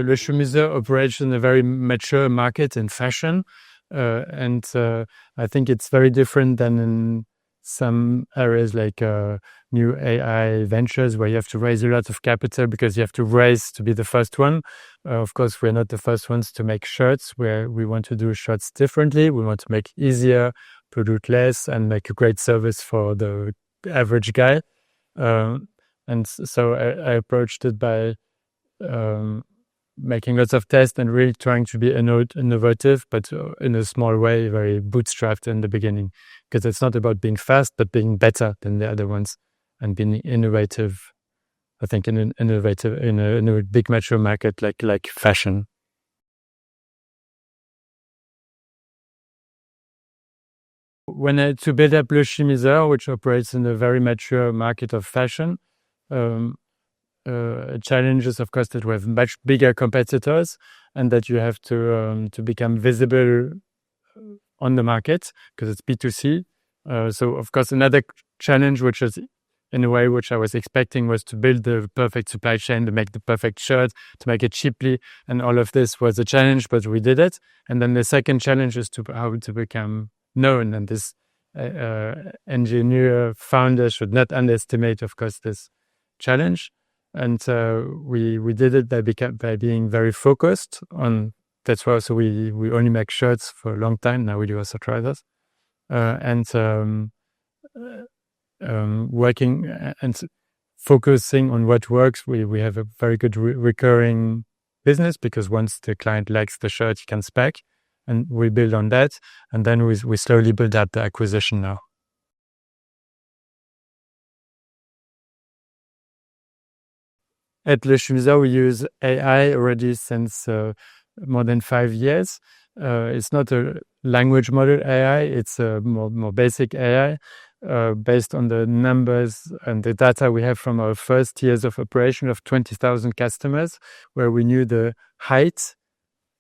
Le Chemiseur operates in a very mature market in fashion, and I think it's very different than in some areas like new AI ventures where you have to raise a lot of capital because you have to raise to be the first one. Of course, we're not the first ones to make shirts, where we want to do shirts differently. We want to make it easier, produce less, and make a great service for the average guy. And so I approached it by making lots of tests and really trying to be innovative, but in a small way, very bootstrapped in the beginning, because it's not about being fast, but being better than the other ones and being innovative. I think in a big mature market like fashion. To build up Le Chemiseur, which operates in a very mature market of fashion, challenges, of course, that we have much bigger competitors and that you have to become visible on the market because it's B2C. So, of course, another challenge, which is in a way which I was expecting, was to build the perfect supply chain, to make the perfect shirt, to make it cheaply. And all of this was a challenge, but we did it. And then the second challenge is how to become known. And this engineer founder should not underestimate, of course, this challenge. And we did it by being very focused on. That's why also we only make shirts for a long time. Now we do also trousers. Working and focusing on what works. We have a very good recurring business because once the client likes the shirt, he comes back, and we build on that. And then we slowly build up the acquisition now. At Le Chemiseur, we use AI already since more than 5 years. It's not a language model AI, it's a more basic AI based on the numbers and the data we have from our first years of operation of 20,000 customers, where we knew the height,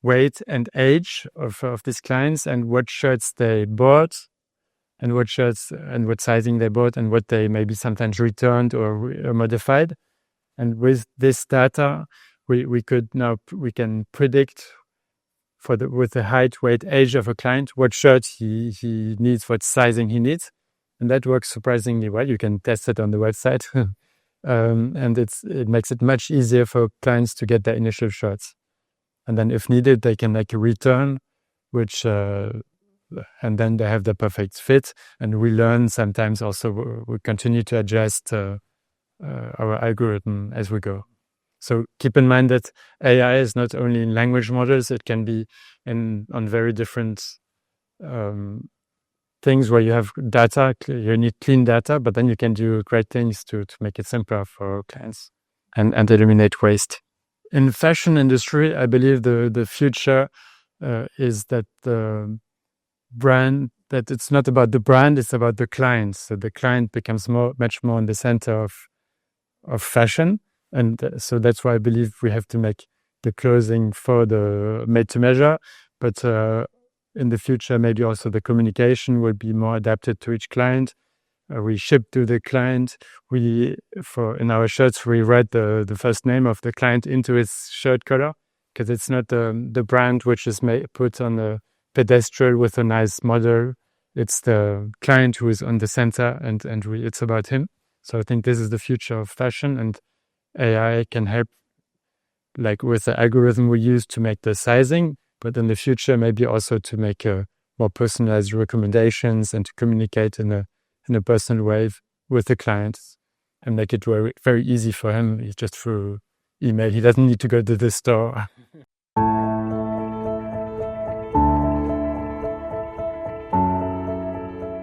weight, and age of these clients and what shirts they bought and what shirts and what sizing they bought and what they maybe sometimes returned or modified. And with this data, we can predict with the height, weight, age of a client what shirt he needs, what sizing he needs, and that works surprisingly well. You can test it on the website, and it makes it much easier for clients to get their initial shirts. And then, if needed, they can make a return, and then they have the perfect fit. And we learn sometimes also. We continue to adjust our algorithm as we go. So keep in mind that AI is not only in language models, it can be on very different things where you have data, you need clean data, but then you can do great things to make it simpler for clients and eliminate waste. In fashion industry, I believe the future is that the brand, that it's not about the brand, it's about the client. So the client becomes much more in the center of fashion. And so that's why I believe we have to make the clothing for the made to measure. But in the future, maybe also the communication will be more adapted to each client. We ship to the client. In our shirts, we write the first name of the client into its shirt color, because it's not the brand which is put on a pedestal with a nice model. It's the client who is on the center, and it's about him. So I think this is the future of fashion, and AI can help, like with the algorithm we use to make the sizing, but in the future maybe also to make more personalized recommendations and to communicate in a personal way with the clients and make it very, very easy for him. Just through email. He doesn't need to go to the store.